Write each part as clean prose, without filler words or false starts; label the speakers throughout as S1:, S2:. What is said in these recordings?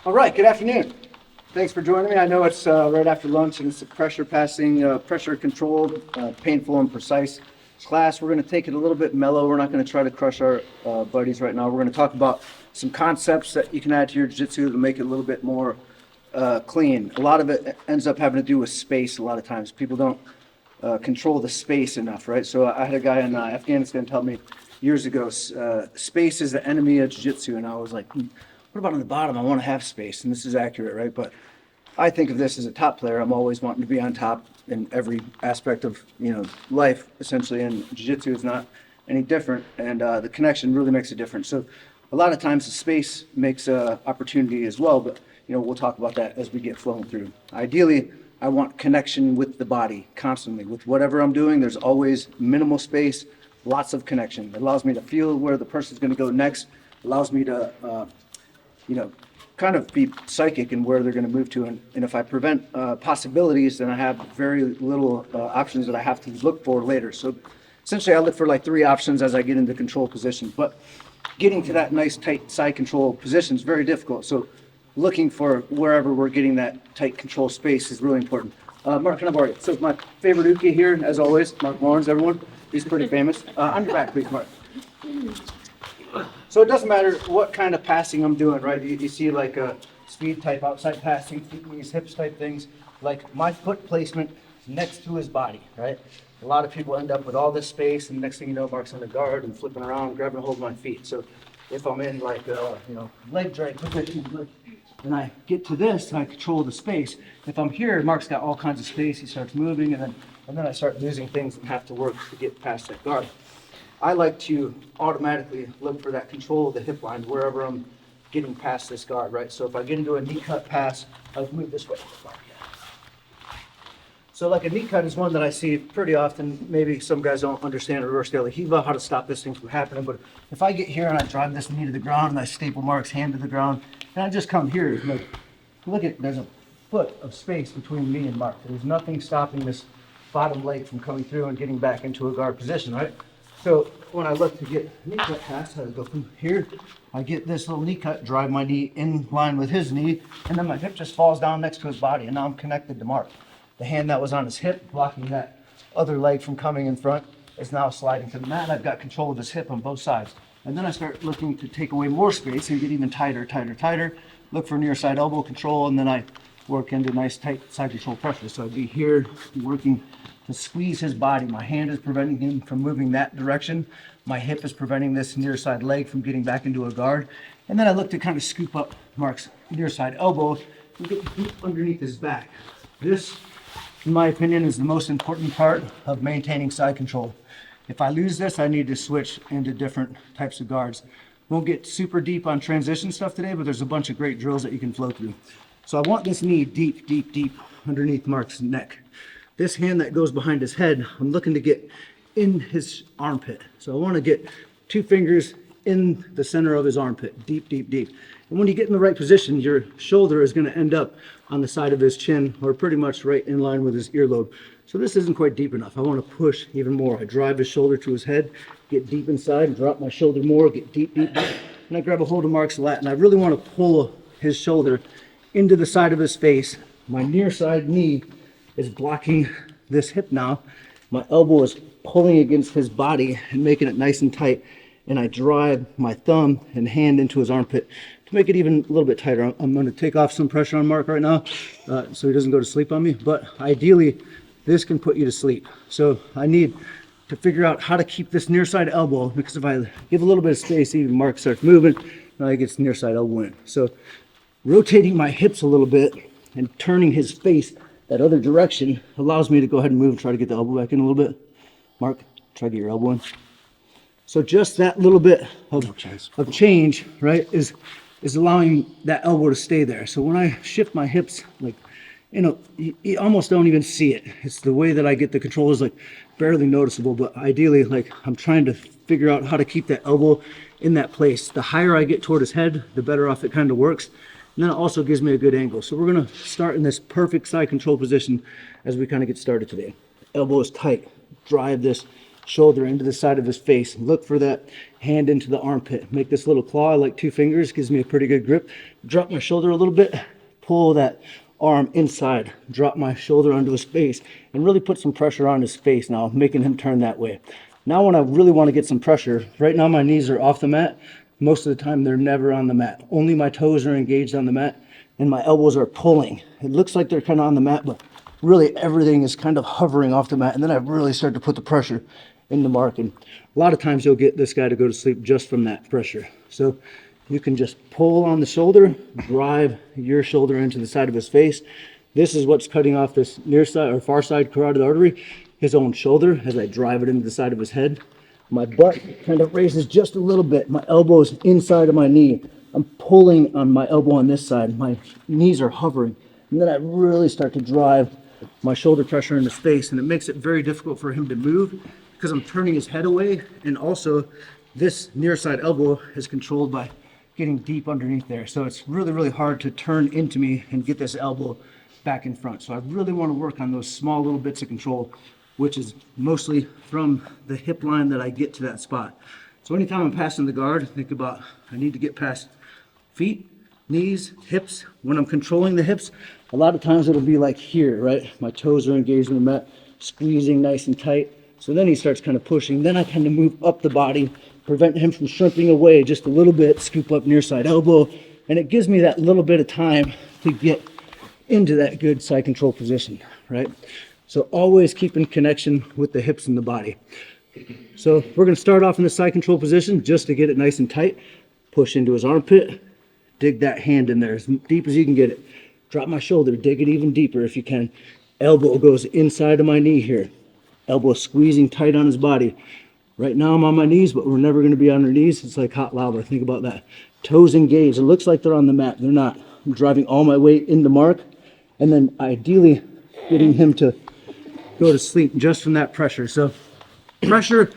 S1: All right, good afternoon. Thanks for joining me. I know it's right after lunch and it's a pressure passing, pressure controlled, painful and precise class. We're going to take it a little bit mellow. We're not going to try to crush our buddies right now. We're going to talk about some concepts that you can add to your jiu-jitsu to make it a little bit more clean. A lot of it ends up having to do with space a lot of times. People don't control the space enough, right? So I had a guy in Afghanistan tell me years ago, space is the enemy of jiu-jitsu. And I was like, what about on the bottom? I want to have space, and this is accurate, right? But I think of this as a top player. I'm always wanting to be on top in every aspect of life, essentially, and jiu-jitsu is not any different. And the connection really makes a difference. So a lot of times the space makes an opportunity as well, but we'll talk about that as we get flowing through. Ideally, I want connection with the body constantly. With whatever I'm doing, there's always minimal space, lots of connection. It allows me to feel where the person's going to go next. Allows me to kind of be psychic in where they're going to move to. And if I prevent possibilities, then I have very little options that I have to look for later. So essentially I look for like 3 options as I get into control position. But getting to that nice tight side control position is very difficult. So looking for wherever we're getting that tight control space is really important. Mark, can I borrow you? So my favorite uke here, as always, Mark Lawrence, everyone. He's pretty famous. On your back, please, Mark. So it doesn't matter what kind of passing I'm doing, right? You see like a speed type outside passing, feet, knees, hips type things. Like my foot placement next to his body, right? A lot of people end up with all this space, and next thing you know, Mark's on the guard and flipping around, grabbing a hold of my feet. So if I'm in like leg drag position, and I get to this, and I control the space. If I'm here, Mark's got all kinds of space. He starts moving, and then I start losing things and have to work to get past that guard. I like to automatically look for that control of the hip line wherever I'm getting past this guard, right? So if I get into a knee cut pass, I'll move this way. So like a knee cut is one that I see pretty often. Maybe some guys don't understand reverse de la Riva, how to stop this thing from happening. But if I get here and I drive this knee to the ground and I staple Mark's hand to the ground, and I just come here, like, look at, there's a foot of space between me and Mark. There's nothing stopping this bottom leg from coming through and getting back into a guard position, right? So when I look to get knee cut pass, I go from here, I get this little knee cut, drive my knee in line with his knee, and then my hip just falls down next to his body, and now I'm connected to Mark. The hand that was on his hip, blocking that other leg from coming in front, is now sliding to the mat, and I've got control of his hip on both sides. And then I start looking to take away more space and get even tighter, look for near side elbow control, and then I work into nice tight side control pressure. So I'd be here working to squeeze his body. My hand is preventing him from moving that direction. My hip is preventing this near side leg from getting back into a guard. And then I look to kind of scoop up Mark's near side elbow and get deep underneath his back. This, in my opinion, is the most important part of maintaining side control. If I lose this, I need to switch into different types of guards. Won't get super deep on transition stuff today, but there's a bunch of great drills that you can flow through. So I want this knee deep, deep, deep underneath Mark's neck. This hand that goes behind his head, I'm looking to get in his armpit. So I want to get 2 fingers in the center of his armpit, deep, deep, deep. And when you get in the right position, your shoulder is going to end up on the side of his chin, or pretty much right in line with his earlobe. So this isn't quite deep enough. I want to push even more. I drive his shoulder to his head, get deep inside, and drop my shoulder more, get deep, deep, deep. And I grab a hold of Mark's lat, and I really want to pull his shoulder into the side of his face. My near side knee is blocking this hip now. My elbow is pulling against his body and making it nice and tight. And I drive my thumb and hand into his armpit to make it even a little bit tighter. I'm going to take off some pressure on Mark right now so he doesn't go to sleep on me. But ideally, this can put you to sleep. So I need to figure out how to keep this near side elbow, because if I give a little bit of space, even Mark starts moving, now he gets near side elbow in. So rotating my hips a little bit and turning his face that other direction allows me to go ahead and move and try to get the elbow back in a little bit. Mark, try to get your elbow in. So just that little bit of change, right, is allowing that elbow to stay there. So when I shift my hips, like, you almost don't even see it. It's the way that I get the control is like barely noticeable, but ideally, like, I'm trying to figure out how to keep that elbow in that place. The higher I get toward his head, the better off it kind of works. And then it also gives me a good angle. So we're gonna start in this perfect side control position as we kind of get started today. Elbow is tight, drive this shoulder into the side of his face. Look for that hand into the armpit. Make this little claw like 2 fingers, gives me a pretty good grip. Drop my shoulder a little bit, pull that arm inside, drop my shoulder onto his face, and really put some pressure on his face now, making him turn that way. Now when I really want to get some pressure, right now my knees are off the mat. Most of the time they're never on the mat. Only my toes are engaged on the mat and my elbows are pulling. It looks like they're kind of on the mat, but really everything is kind of hovering off the mat. And then I really start to put the pressure in the mark. And a lot of times you'll get this guy to go to sleep just from that pressure. So you can just pull on the shoulder, drive your shoulder into the side of his face. This is what's cutting off this near side or far side carotid artery, his own shoulder, as I drive it into the side of his head. My butt kind of raises just a little bit. My elbow is inside of my knee. I'm pulling on my elbow on this side. My knees are hovering. And then I really start to drive my shoulder pressure in his face. And it makes it very difficult for him to move because I'm turning his head away. And also this near side elbow is controlled by getting deep underneath there. So it's really, really hard to turn into me and get this elbow back in front. So I really want to work on those small little bits of control, which is mostly from the hip line that I get to that spot. So anytime I'm passing the guard, think about I need to get past feet, knees, hips. When I'm controlling the hips, a lot of times it'll be like here, right? My toes are engaged in the mat, squeezing nice and tight. So then he starts kind of pushing. Then I kind of move up the body, prevent him from shrimping away just a little bit, scoop up near side elbow, and it gives me that little bit of time to get into that good side control position, right? So always keep in connection with the hips and the body. So we're going to start off in the side control position just to get it nice and tight. Push into his armpit, dig that hand in there as deep as you can get it. Drop my shoulder, dig it even deeper if you can. Elbow goes inside of my knee here. Elbow squeezing tight on his body. Right now I'm on my knees, but we're never going to be on our knees. It's like hot lava. Think about that. Toes engaged. It looks like they're on the mat. They're not. I'm driving all my weight into mark, and then ideally getting him to go to sleep just from that pressure. So pressure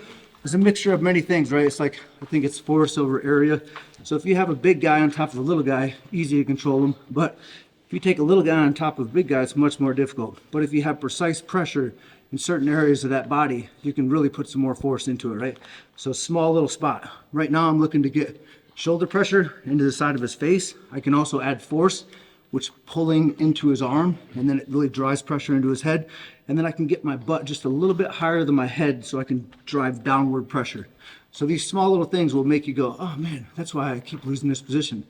S1: is a mixture of many things, right? It's like, I think it's force over area. So if you have a big guy on top of a little guy, easy to control him. But if you take a little guy on top of a big guy, it's much more difficult. But if you have precise pressure in certain areas of that body, you can really put some more force into it, right? So small little spot. Right now I'm looking to get shoulder pressure into the side of his face. I can also add force, which pulling into his arm, and then it really drives pressure into his head. And then I can get my butt just a little bit higher than my head so I can drive downward pressure. So these small little things will make you go, oh man, that's why I keep losing this position.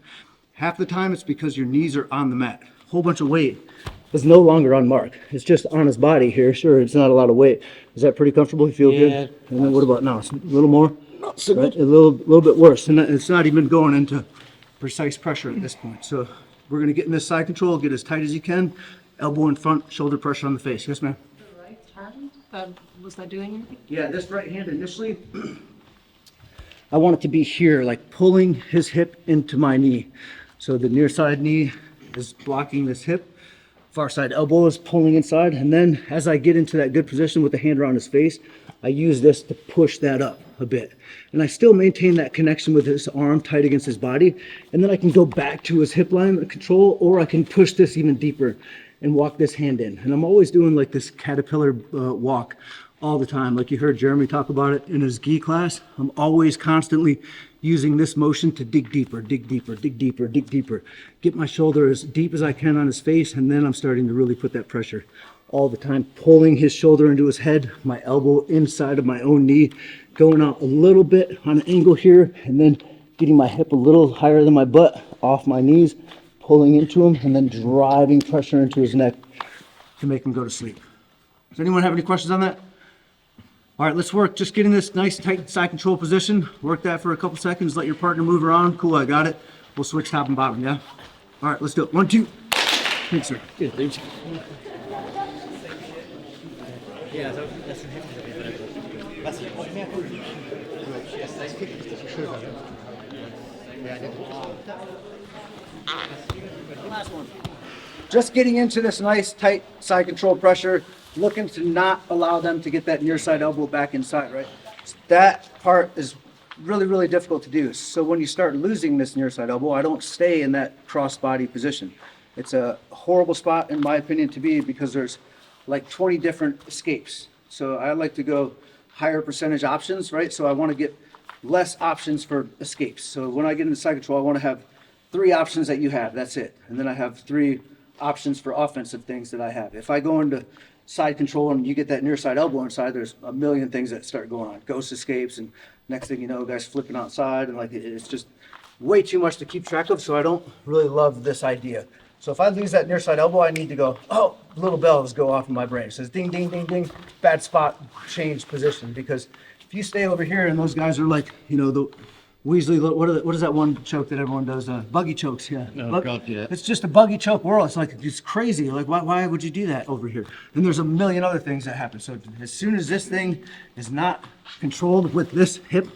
S1: Half the time it's because your knees are on the mat. A whole bunch of weight is no longer on mark. It's just on his body here. Sure, it's not a lot of weight. Is that pretty comfortable? You feel good? And then what about now? It's a little more? Not so good. A little bit worse. And it's not even going into precise pressure at this point. So we're going to get in this side control, get as tight as you can. Elbow in front, shoulder pressure on the face. Yes, ma'am?
S2: The right hand? Was that doing anything?
S1: Yeah, this right hand initially, I want it to be here, like pulling his hip into my knee. So the near side knee is blocking this hip. Far side elbow is pulling inside. And then as I get into that good position with the hand around his face, I use this to push that up a bit. And I still maintain that connection with his arm tight against his body. And then I can go back to his hip line control, or I can push this even deeper and walk this hand in. And I'm always doing like this caterpillar walk all the time. Like you heard Jeremy talk about it in his gi class. I'm always constantly using this motion to dig deeper, dig deeper, dig deeper, dig deeper. Get my shoulder as deep as I can on his face, and then I'm starting to really put that pressure all the time, pulling his shoulder into his head, my elbow inside of my own knee, going out a little bit on an angle here, and then getting my hip a little higher than my butt off my knees, pulling into him, and then driving pressure into his neck to make him go to sleep. Does anyone have any questions on that? All right, let's work. Just getting this nice tight side control position. Work that for a couple seconds. Let your partner move around. Cool, I got it. We'll switch top and bottom, yeah? All right, let's do it. 1, 2. Thanks, sir. Good, thanks. Last one. Just getting into this nice tight side control pressure, looking to not allow them to get that near side elbow back inside, right? That part is really, really difficult to do. So when you start losing this near side elbow, I don't stay in that cross body position. It's a horrible spot, in my opinion, to be, because there's like 20 different escapes. So I like to go higher percentage options, right? So I want to get less options for escapes. So when I get into side control, I want to have 3 options that you have. That's it. And then I have 3 options for offensive things that I have. If I go into side control and you get that near side elbow inside, there's a million things that start going on. Ghost escapes, and next thing you know, guys flipping outside, and like it's just way too much to keep track of. So I don't really love this idea. So if I lose that near side elbow, I need to go, oh, little bells go off in my brain. It says ding, ding, ding, ding, bad spot, change position. Because if you stay over here and those guys are like, you know, the Weasley, what is that one choke that everyone does? Buggy chokes, yeah.
S3: Oh, God, yeah.
S1: It's just a buggy choke world. It's like, it's crazy. Like, why would you do that over here? And there's a million other things that happen. So as soon as this thing is not controlled with this hip,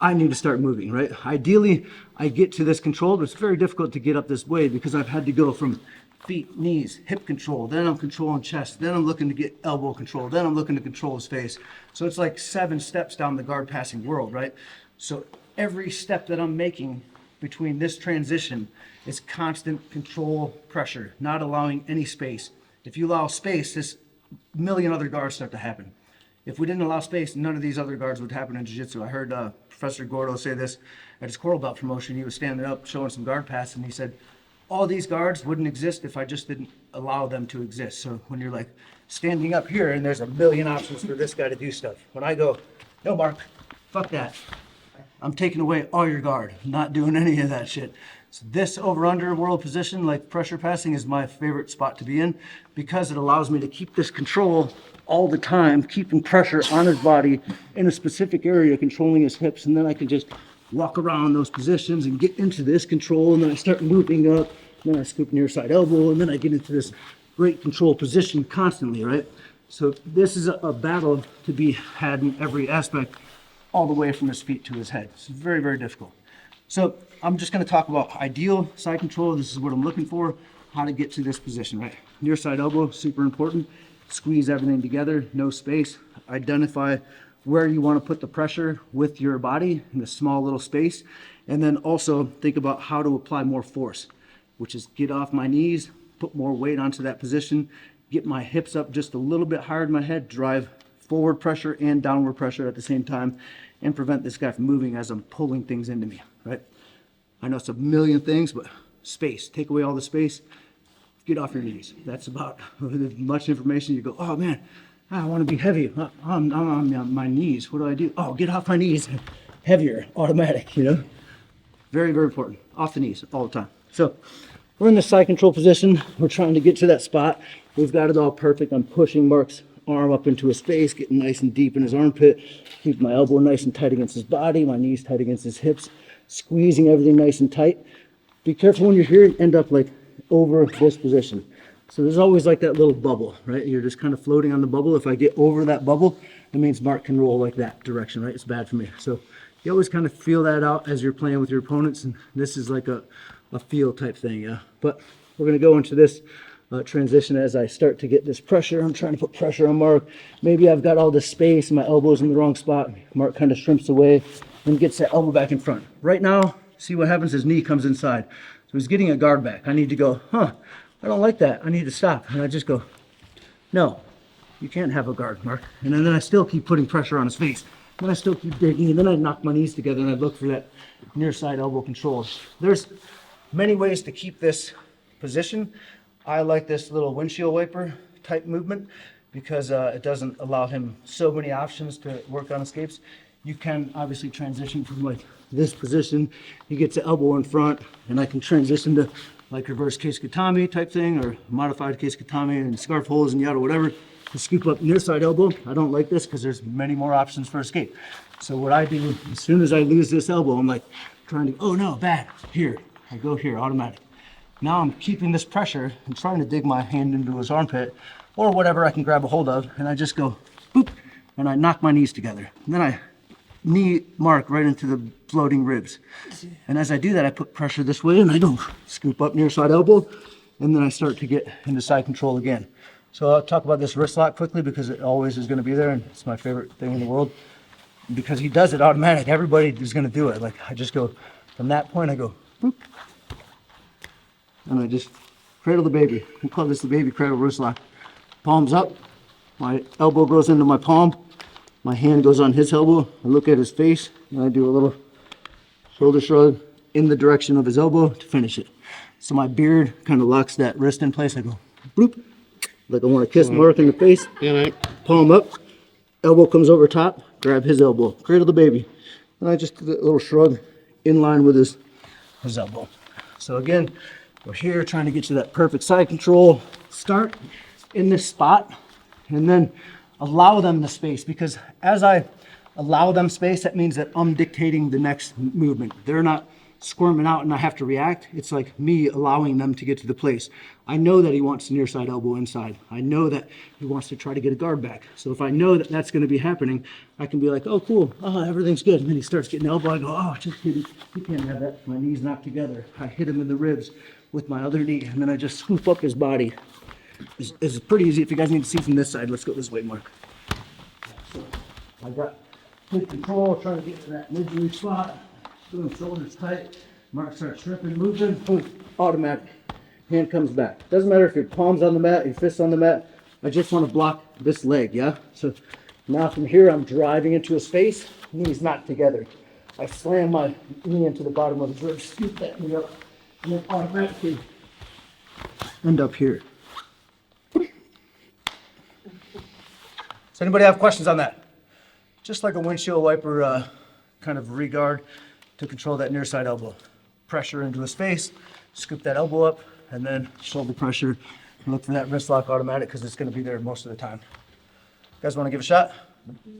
S1: I need to start moving, right? Ideally, I get to this control, but it's very difficult to get up this way because I've had to go from feet, knees, hip control, then I'm controlling chest, then I'm looking to get elbow control, then I'm looking to control his face. So it's like 7 steps down the guard passing world, right? So every step that I'm making between this transition is constant control pressure, not allowing any space. If you allow space, this million other guards start to happen. If we didn't allow space, none of these other guards would happen in jiu-jitsu. I heard Professor Gordo say this at his coral belt promotion. He was standing up showing some guard pass, and he said, all these guards wouldn't exist if I just didn't allow them to exist. So when you're like standing up here and there's a million options for this guy to do stuff. When I go, no, Mark, fuck that. I'm taking away all your guard. I'm not doing any of that shit. So this over-under world position, like pressure passing, is my favorite spot to be in because it allows me to keep this control all the time, keeping pressure on his body in a specific area, controlling his hips, and then I can just walk around those positions and get into this control, and then I start moving up, then I scoop near side elbow, and then I get into this great control position constantly, right? So this is a battle to be had in every aspect, all the way from his feet to his head. It's very, very difficult. So I'm just going to talk about ideal side control. This is what I'm looking for, how to get to this position, right? Near side elbow, super important. Squeeze everything together, no space. Identify where you want to put the pressure with your body in a small little space. And then also think about how to apply more force, which is get off my knees, put more weight onto that position, get my hips up just a little bit higher than my head, drive forward pressure and downward pressure at the same time, and prevent this guy from moving as I'm pulling things into me, right? I know it's a million things, but space, take away all the space, get off your knees. That's about much information. You go, oh man, I want to be heavy. I'm on my knees. What do I do? Oh, get off my knees. Heavier, automatic, you know? Very, very important. Off the knees all the time. So we're in the side control position. We're trying to get to that spot. We've got it all perfect. I'm pushing Mark's arm up into his face, getting nice and deep in his armpit. Keep my elbow nice and tight against his body, my knees tight against his hips, squeezing everything nice and tight. Be careful when you're here, you end up like over this position. So there's always like that little bubble, right? You're just kind of floating on the bubble. If I get over that bubble, it means Mark can roll like that direction, right? It's bad for me. So you always kind of feel that out as you're playing with your opponents. And this is like a feel type thing, yeah. But we're going to go into this transition as I start to get this pressure. I'm trying to put pressure on Mark. Maybe I've got all this space and my elbow's in the wrong spot. Mark kind of shrimps away and gets that elbow back in front. Right now, see what happens? His knee comes inside. So he's getting a guard back. I need to go, I don't like that. I need to stop. And I just go, no, you can't have a guard, Mark. And then I still keep putting pressure on his face. Then I still keep digging, and then I knock my knees together and I look for that near side elbow control. There's many ways to keep this position. I like this little windshield wiper type movement because it doesn't allow him so many options to work on escapes. You can obviously transition from like this position. He gets the elbow in front, and I can transition to like reverse case katami type thing or modified case katami and scarf holes and yada whatever to scoop up near side elbow. I don't like this because there's many more options for escape. So what I do, as soon as I lose this elbow, I'm like trying to, oh no, bad, here. I go here, automatic. Now I'm keeping this pressure and trying to dig my hand into his armpit or whatever I can grab a hold of, and I just go, boop, and I knock my knees together. And then I knee Mark right into the floating ribs. And as I do that, I put pressure this way and I go scoop up near side elbow, and then I start to get into side control again. So I'll talk about this wrist lock quickly because it always is going to be there, and it's my favorite thing in the world because he does it automatic. Everybody is going to do it. Like I just go from that point, I go boop, and I just cradle the baby. We call this the baby cradle wrist lock. Palms up, my elbow goes into my palm, My hand goes on his elbow. I look at his face and I do a little shoulder shrug in the direction of his elbow to finish it. So my beard kind of locks that wrist in place. I go bloop, like I want to kiss Mark in the face. Palm up, elbow comes over top, grab his elbow, cradle the baby. And I just do a little shrug in line with his elbow. So again, we're here trying to get to that perfect side control. Start in this spot and then allow them the space, because as I allow them space, that means that I'm dictating the next movement. They're not squirming out and I have to react. It's like me allowing them to get to the place. I know that he wants near side elbow inside. I know that he wants to try to get a guard back. So if I know that that's going to be happening, I can be like, oh, cool. Oh, everything's good. And then he starts getting elbow. I go, oh, just kidding. You can't have that. My knees knocked together. I hit him in the ribs with my other knee. And then I just swoop up his body. It's pretty easy. If you guys need to see from this side, let's go this way, Mark. So I got good control, trying to get to that mid-reach spot. Boom, shoulders tight. Mark starts shrimping, moving, boom, automatic. Hand comes back. Doesn't matter if your palm's on the mat, your fist's on the mat. I just want to block this leg, yeah? So now from here, I'm driving into a space, knees not together. I slam my knee into the bottom of his ribs, scoop that knee up, and then automatically end up here. Does anybody have questions on that? Just like a windshield wiper kind of regard to control that near side elbow. Pressure into his face, scoop that elbow up, and then shoulder pressure. Look for that wrist lock automatic because it's going to be there most of the time. You guys want to give a shot?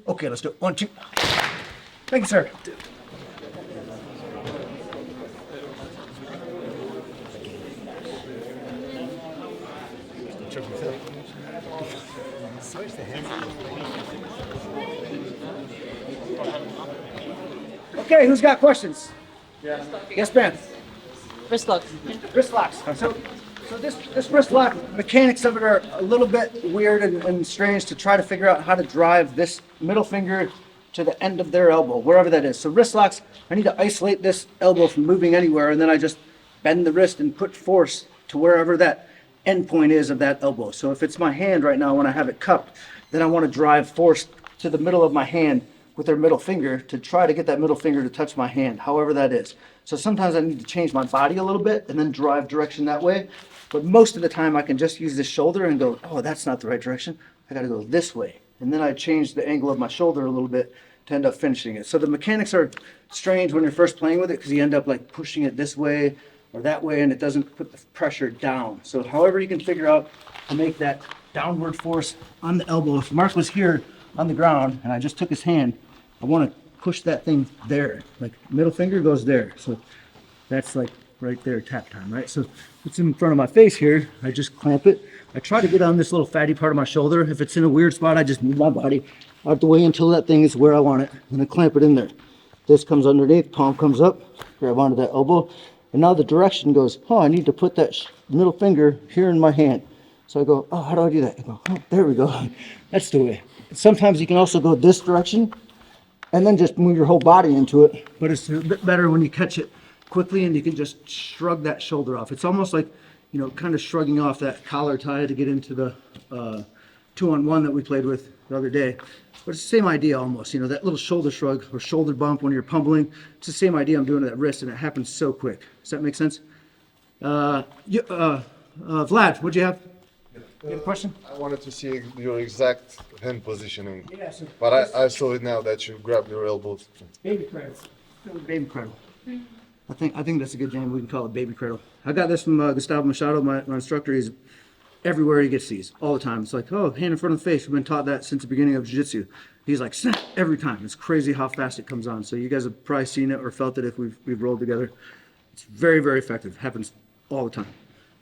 S1: Okay, let's do it. 1, 2. Thank you, sir. Okay, who's got questions? Yeah. Yes, ma'am.
S2: Wrist lock.
S1: Wrist locks. So this wrist lock, mechanics of it are a little bit weird and strange to try to figure out how to drive this middle finger to the end of their elbow, wherever that is. So wrist locks, I need to isolate this elbow from moving anywhere, and then I just bend the wrist and put force to wherever that end point is of that elbow. So if it's my hand right now when I have it cupped, then I want to drive force to the middle of my hand with their middle finger to try to get that middle finger to touch my hand, however that is. So sometimes I need to change my body a little bit and then drive direction that way. But most of the time I can just use this shoulder and go, oh, that's not the right direction. I got to go this way. And then I change the angle of my shoulder a little bit to end up finishing it. So the mechanics are strange when you're first playing with it because you end up like pushing it this way or that way and it doesn't put the pressure down. So however you can figure out to make that downward force on the elbow. If Mark was here on the ground and I just took his hand, I want to push that thing there, like middle finger goes there. So that's like right there, tap time, right? So it's in front of my face here. I just clamp it. I try to get on this little fatty part of my shoulder. If it's in a weird spot, I just move my body out the way until that thing is where I want it. And I clamp it in there. This comes underneath, palm comes up, grab onto that elbow. And now the direction goes, oh, I need to put that middle finger here in my hand. So I go, oh, how do I do that? I go, oh, there we go. That's the way. Sometimes you can also go this direction and then just move your whole body into it. But it's a bit better when you catch it quickly and you can just shrug that shoulder off. It's almost like, you know, kind of shrugging off that collar tie to get into the 2-on-1 that we played with the other day. But it's the same idea almost, you know, that little shoulder shrug or shoulder bump when you're pummeling. It's the same idea I'm doing to that wrist and it happens so quick. Does that make sense? Vlad, what'd you have? You have a question?
S3: I wanted to see your exact hand positioning,
S1: Yeah, so
S3: but I saw it now that you grabbed your elbows.
S1: baby cradle. Baby cradle. I think that's a good name. We can call it baby cradle. I got this from Gustavo Machado, my instructor. He's everywhere he gets these all the time. It's like, oh, hand in front of the face. We've been taught that since the beginning of Jiu Jitsu. He's like, snap, every time. It's crazy how fast it comes on. So you guys have probably seen it or felt it if we've rolled together. It's very, very effective. Happens all the time.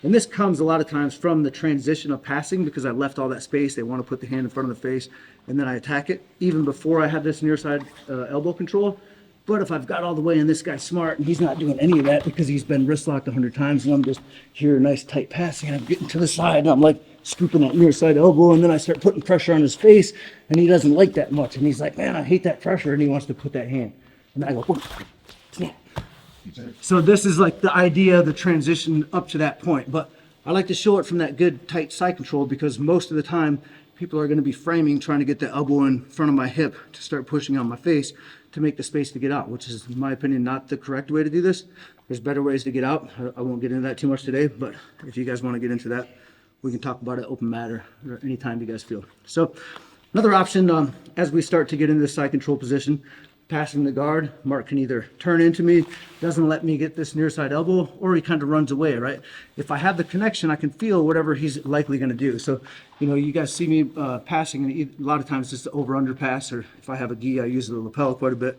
S1: And this comes a lot of times from the transition of passing because I left all that space. They want to put the hand in front of the face and then I attack it even before I have this near side elbow control. But if I've got all the way and this guy's smart and he's not doing any of that because he's been wrist locked 100 times and I'm just here, nice tight passing and I'm getting to the side and I'm like scooping that near side elbow and then I start putting pressure on his face and he doesn't like that much. And he's like, man, I hate that pressure. And he wants to put that hand. And I go, whoa, snap. So this is like the idea, the transition up to that point. But I like to show it from that good tight side control because most of the time people are going to be framing, trying to get the elbow in front of my hip to start pushing on my face to make the space to get out, which is, in my opinion, not the correct way to do this. There's better ways to get out. I won't get into that too much today, but if you guys want to get into that, we can talk about it open matter or anytime you guys feel. So another option, as we start to get into this side control position, passing the guard, Mark can either turn into me, doesn't let me get this near side elbow, or he kind of runs away, right? If I have the connection, I can feel whatever he's likely going to do. So, you know, you guys see me passing, and a lot of times it's the over-under pass, or if I have a gi, I use the lapel quite a bit.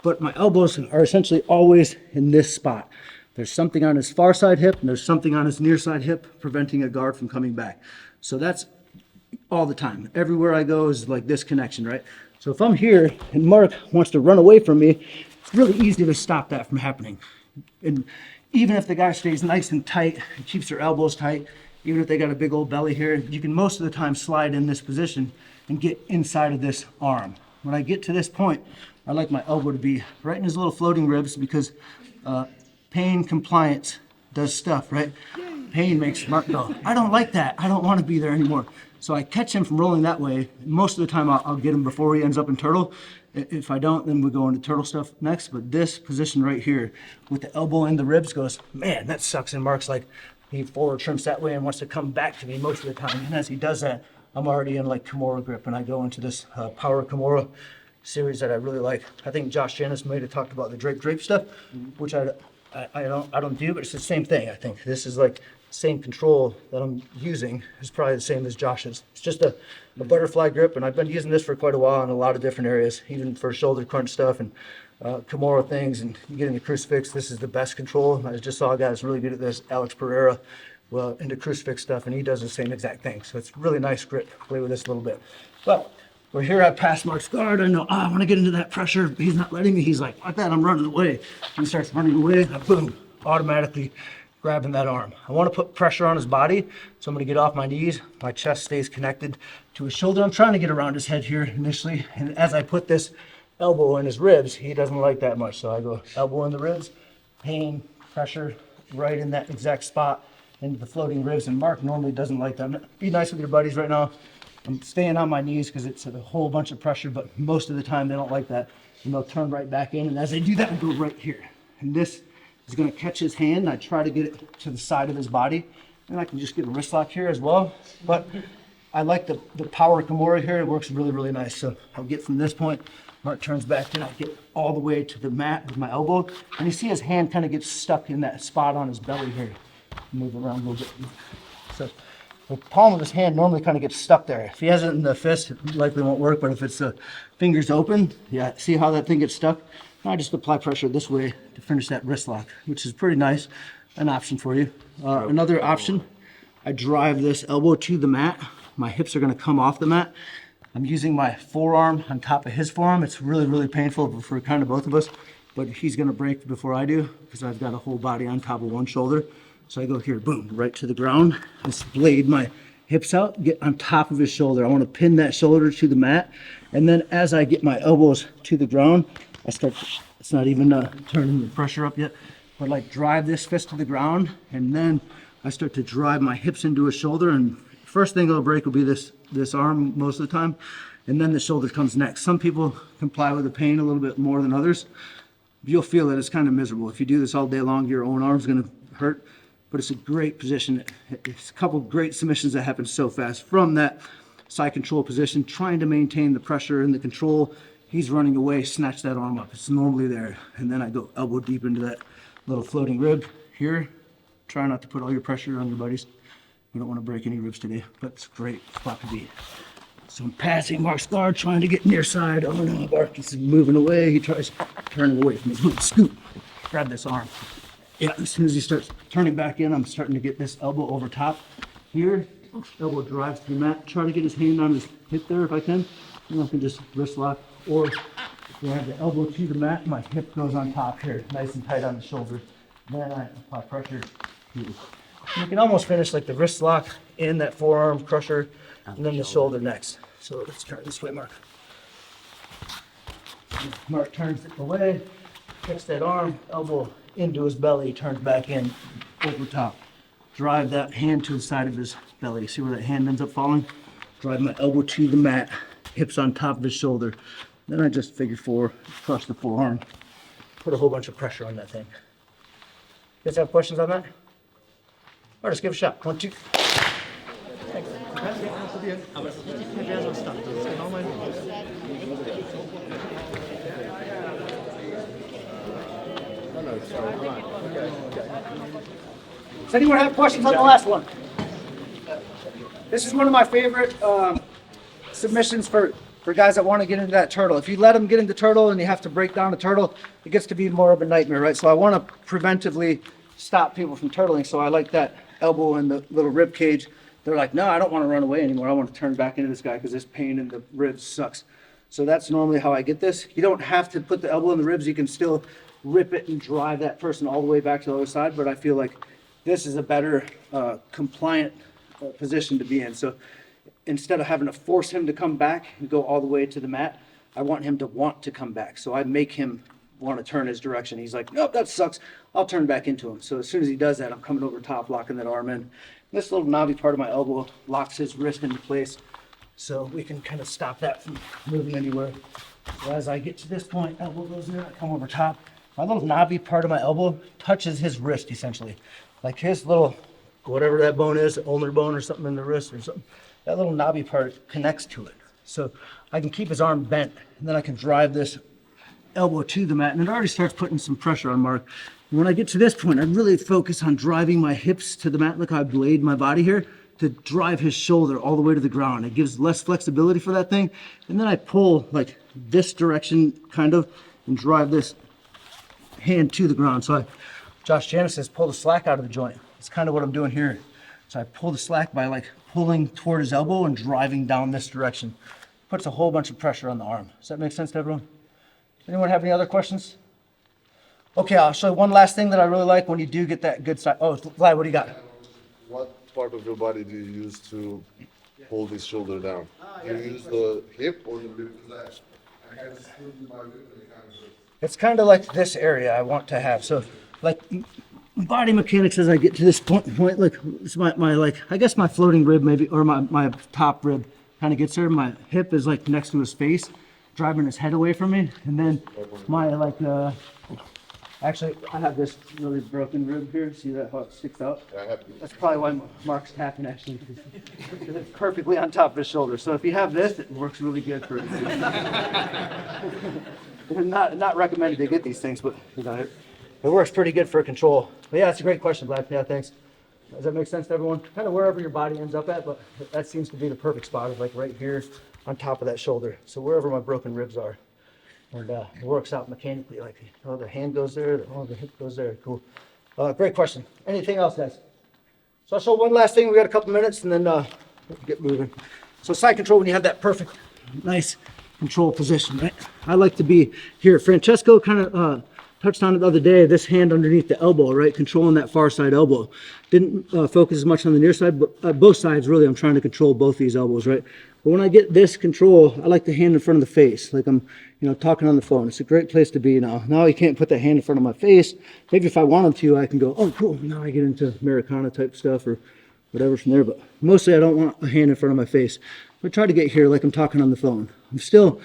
S1: But my elbows are essentially always in this spot. There's something on his far side hip, and there's something on his near side hip preventing a guard from coming back. So that's all the time. Everywhere I go is like this connection, right? So if I'm here and Mark wants to run away from me, it's really easy to stop that from happening. And even if the guy stays nice and tight and keeps their elbows tight, even if they got a big old belly here, you can most of the time slide in this position and get inside of this arm. When I get to this point, I like my elbow to be right in his little floating ribs because pain compliance does stuff, right? Pain makes Mark go, I don't like that. I don't want to be there anymore. So I catch him from rolling that way. Most of the time I'll get him before he ends up in turtle. If I don't, then we go into turtle stuff next. But this position right here with the elbow in the ribs goes, man, that sucks. And Mark's like, he forward trims that way and wants to come back to me most of the time. And as he does that, I'm already in like kimura grip, and I go into this power kimura series that I really like. I think Josh Janis may have talked about the drape stuff, which I don't do, but it's the same thing. I think this is like same control that I'm using is probably the same as Josh's. It's just a butterfly grip, and I've been using this for quite a while in a lot of different areas, even for shoulder crunch stuff and kimura things, and you get into crucifix. This is the best control. I just saw a guy that's really good at this, Alex Pereira, well, into crucifix stuff, and he does the same exact thing. So it's really nice grip. Play with this a little bit. But we're here at past Mark's guard. I know, I want to get into that pressure. He's not letting me. He's like, like that, I'm running away. He starts running away, and boom, automatically grabbing that arm. I want to put pressure on his body, so I'm going to get off my knees. My chest stays connected to his shoulder. I'm trying to get around his head here initially, and as I put this elbow in his ribs, he doesn't like that much. So I go elbow in the ribs, pain, pressure, right in that exact spot into the floating ribs. And Mark normally doesn't like that. Be nice with your buddies right now. I'm staying on my knees because it's a whole bunch of pressure, but most of the time they don't like that. And they'll turn right back in, and as they do that, I go right here. And this is going to catch his hand, and I try to get it to the side of his body. And I can just get a wrist lock here as well. But I like the power kimura here. It works really, really nice. So I'll get from this point, Mark turns back in, I get all the way to the mat with my elbow. And you see his hand kind of gets stuck in that spot on his belly here. Move around a little bit. So the palm of his hand normally kind of gets stuck there. If he has it in the fist, it likely won't work. But if it's the fingers open, yeah, see how that thing gets stuck? I just apply pressure this way to finish that wrist lock, which is pretty nice, an option for you. Another option, I drive this elbow to the mat. My hips are going to come off the mat. I'm using my forearm on top of his forearm. It's really, really painful for kind of both of us, but he's going to break before I do because I've got a whole body on top of one shoulder. So I go here, boom, right to the ground. Just blade my hips out, get on top of his shoulder. I want to pin that shoulder to the mat. And then as I get my elbows to the ground, I start, it's not even turning the pressure up yet, but like drive this fist to the ground, and then I start to drive my hips into his shoulder, and first thing that'll break will be this arm most of the time, and then the shoulder comes next. Some people comply with the pain a little bit more than others. You'll feel that it's kind of miserable. If you do this all day long, your own arm's gonna hurt, but it's a great position. It's a couple great submissions that happen so fast from that side control position, trying to maintain the pressure and the control. He's running away, snatch that arm up. It's normally there. And then I go elbow deep into that little floating rib here. Try not to put all your pressure on your buddies. We don't want to break any ribs today, but it's a great spot to be. So I'm passing Mark's guard, trying to get near side. Oh no, Mark is moving away. He tries turning away from me. Scoop, grab this arm. Yeah, as soon as he starts turning back in, I'm starting to get this elbow over top here. Elbow drives to the mat. Try to get his hand on his hip there if I can. And I can just wrist lock, or grab the elbow to the mat. My hip goes on top here, nice and tight on the shoulder. Then I apply pressure here. You can almost finish like the wrist lock in that forearm crusher, and then the shoulder next. So let's turn this way, Mark. Mark turns it away, catch that arm, elbow into his belly, turns back in, over top. Drive that hand to the side of his belly. See where that hand ends up falling? drive my elbow to the mat, hips on top of his shoulder. Then I just figure four, crush the forearm, put a whole bunch of pressure on that thing. You guys have questions on that? Or just give it a shot. 1, 2. Does anyone have questions on the last one? This is one of my favorite submissions for guys that want to get into that turtle. If you let them get into turtle and you have to break down a turtle, it gets to be more of a nightmare, right? So I want to preventively stop people from turtling. So I like that elbow in the little rib cage. They're like, no, I don't want to run away anymore. I want to turn back into this guy because this pain in the ribs sucks. So that's normally how I get this. You don't have to put the elbow in the ribs. You can still rip it and drive that person all the way back to the other side. But I feel like this is a better compliant position to be in. So instead of having to force him to come back and go all the way to the mat, I want him to want to come back. So I make him want to turn his direction. He's like, nope, that sucks. I'll turn back into him. So as soon as he does that, I'm coming over top, locking that arm in. This little knobby part of my elbow locks his wrist into place. So we can kind of stop that from moving anywhere. So as I get to this point, elbow goes in, I come over top. My little knobby part of my elbow touches his wrist essentially. Like his little, whatever that bone is, ulnar bone or something in the wrist or something, that little knobby part connects to it. So I can keep his arm bent and then I can drive this elbow to the mat and it already starts putting some pressure on Mark. And when I get to this point, I really focus on driving my hips to the mat. Look how I blade my body here to drive his shoulder all the way to the ground. It gives less flexibility for that thing. And then I pull like this direction kind of and drive this hand to the ground. So Josh Janis says, pull the slack out of the joint. It's kind of what I'm doing here. So I pull the slack by like pulling toward his elbow and driving down this direction. Puts a whole bunch of pressure on the arm. Does that make sense to everyone? Anyone have any other questions? Okay, I'll show you one last thing that I really like when you do get that good side. Oh, Vlad, what do you got?
S3: What part of your body do you use to hold his shoulder down? Do you use the hip or the rib? Because I can screw my rib and it kind of hurts.
S1: It's kind of like this area I want to have. So like body mechanics as I get to this point like it's my like, I guess my floating rib maybe, or my top rib kind of gets there. My hip is like next to his face, driving his head away from me. And then my like, actually I have this really broken rib here. See that how it sticks out? That's probably why Mark's tapping actually. It's perfectly on top of his shoulder. So if you have this, it works really good for it. Not recommended to get these things, but you know, it works pretty good for control. But yeah, that's a great question, Vlad. Yeah, thanks. Does that make sense to everyone? Kind of wherever your body ends up at, but that seems to be the perfect spot, is like right here on top of that shoulder. So wherever my broken ribs are. And it works out mechanically, like the hand goes there, the hip goes there. Cool. Great question. Anything else, guys? So I'll show one last thing. We got a couple minutes and then we'll get moving. So side control, when you have that perfect, nice control position, right? I like to be here. Francesco kind of touched on it the other day, this hand underneath the elbow, right? Controlling that far side elbow. Didn't focus as much on the near side, but both sides really, I'm trying to control both these elbows, right? But when I get this control, I like the hand in front of the face, like I'm, you know, talking on the phone. It's a great place to be now. Now you can't put that hand in front of my face. Maybe if I wanted to, I can go, oh, cool. Now I get into Americana type stuff or whatever from there. But mostly I don't want a hand in front of my face. I try to get here like I'm talking on the phone. I'm still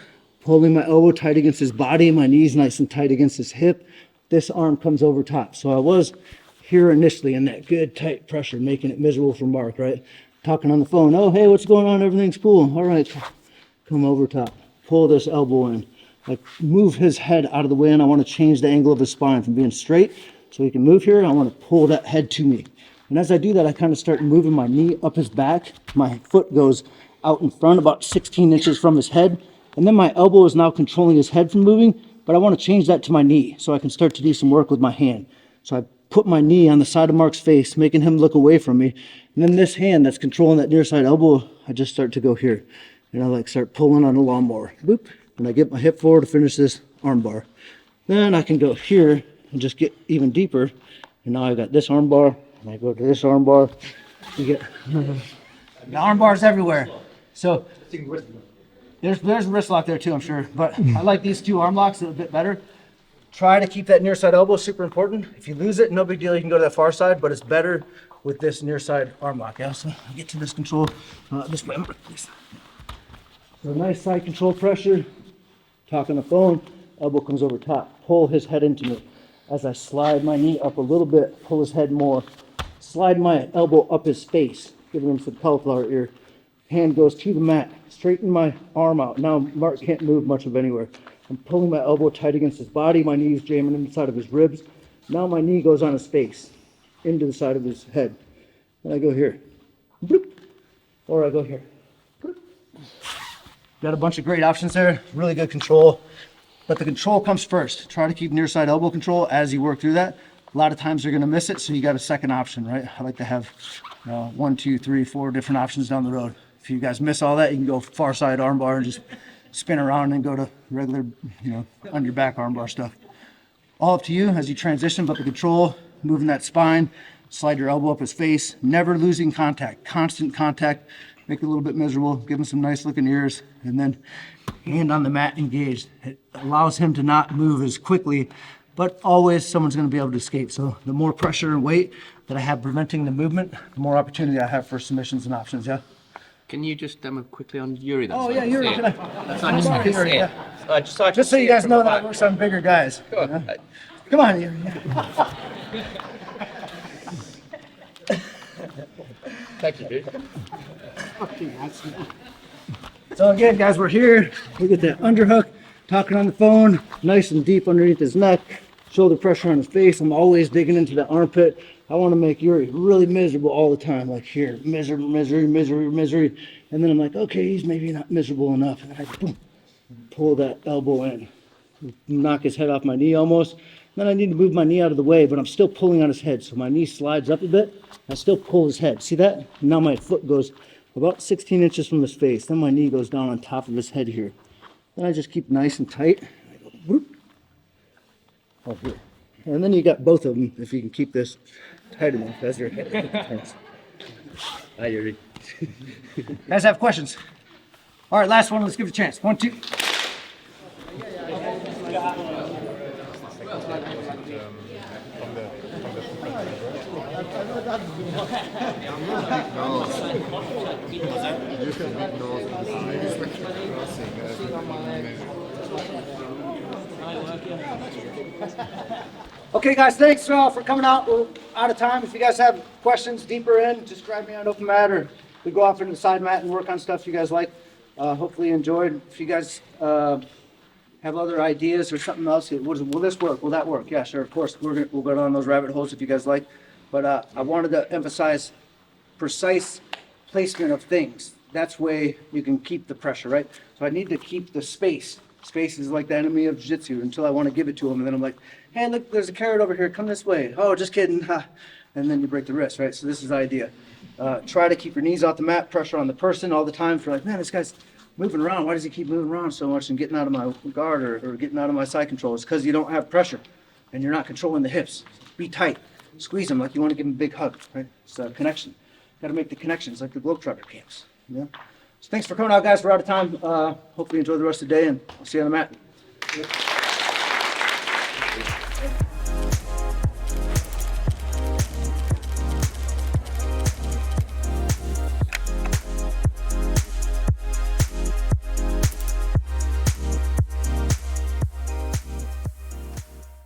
S1: holding my elbow tight against his body, my knees nice and tight against his hip. This arm comes over top. So I was here initially in that good tight pressure, making it miserable for Mark, right? Talking on the phone, oh, hey, what's going on? Everything's cool. All right, come over top. Pull this elbow in. Like move his head out of the way, and I want to change the angle of his spine from being straight so he can move here. I want to pull that head to me. And as I do that, I kind of start moving my knee up his back. My foot goes out in front about 16 inches from his head. And then my elbow is now controlling his head from moving, but I want to change that to my knee so I can start to do some work with my hand. So I put my knee on the side of Mark's face, making him look away from me. And then this hand that's controlling that near side elbow, I just start to go here. And I like start pulling on the lawnmower. Boop. And I get my hip forward to finish this arm bar. Then I can go here and just get even deeper. And now I got this arm bar, and I go to this arm bar. You get the arm bars everywhere. So there's wrist lock there too, I'm sure. But I like these two arm locks a bit better. Try to keep that near side elbow, super important. If you lose it, no big deal, you can go to that far side, but it's better with this near side arm lock. Yeah, so I'll get to this control this way. So nice side control pressure. Talk on the phone, elbow comes over top. Pull his head into me. As I slide my knee up a little bit, pull his head more. Slide my elbow up his face, giving him some cauliflower ear. Hand goes to the mat. Straighten my arm out. Now Mark can't move much of anywhere. I'm pulling my elbow tight against his body. My knee's jamming inside of his ribs. Now my knee goes on his face, into the side of his head. And I go here. Bloop. Or I go here. Bloop. Got a bunch of great options there. Really good control. But the control comes first. Try to keep near side elbow control as you work through that. A lot of times you're going to miss it, so you got a second option, right? I like to have 1, 2, 3, 4 different options down the road. If you guys miss all that, you can go far side armbar and just spin around and go to regular, on your back armbar stuff. All up to you as you transition, but the control, moving that spine, slide your elbow up his face, never losing contact, constant contact, make it a little bit miserable, give him some nice looking ears, and then hand on the mat engaged. It allows him to not move as quickly, but always someone's going to be able to escape. So the more pressure and weight that I have preventing the movement, the more opportunity I have for submissions and options, yeah?
S4: Can you just demo quickly on Yuri?
S1: Oh yeah, Yuri, can I?
S4: That's I just so I can see it.
S1: Just so you guys know that works on bigger guys.
S4: Sure.
S1: Yeah? Come on, Yuri.
S4: Thank you, dude.
S1: So again, guys, we're here. We get that underhook, talking on the phone, nice and deep underneath his neck, shoulder pressure on his face. I'm always digging into the armpit. I want to make Yuri really miserable all the time, like here, misery, misery, misery, misery. And then I'm like, okay, he's maybe not miserable enough. And then I boom, pull that elbow in, knock his head off my knee almost. Then I need to move my knee out of the way, but I'm still pulling on his head. So my knee slides up a bit. I still pull his head. See that? Now my foot goes about 16 inches from his face. Then my knee goes down on top of his head here. Then I just keep nice and tight. I go whoop, oh, here. And then you got both of them if you can keep this tight enough as your head turns.
S4: Hi, Yuri.
S1: Guys have questions? All right, last one. Let's give it a chance. 1, 2. Okay, guys, thanks for coming out. We're out of time. If you guys have questions deeper in, just grab me on open mat, or we go off into the side mat and work on stuff you guys like. Hopefully you enjoyed. If you guys have other ideas or something else, will this work? Will that work? Yeah, sure, of course. We'll go down those rabbit holes if you guys like. But I wanted to emphasize precise placement of things. That's way you can keep the pressure, right? So I need to keep the space. Space is like the enemy of jiu-jitsu until I want to give it to him. And then I'm like, hey, look, there's a carrot over here. Come this way. Oh, just kidding. And then you break the wrist, right? So this is the idea. Try to keep your knees off the mat, pressure on the person all the time. For like, man, this guy's moving around. Why does he keep moving around so much and getting out of my guard or getting out of my side control? It's because you don't have pressure and you're not controlling the hips. Be tight. Squeeze them like you want to give them a big hug, right? It's a connection. Got to make the connections like the Globetrotter camps. Yeah. So thanks for coming out, guys. We're out of time. Hopefully you enjoy the rest of the day, and I'll see you on the mat.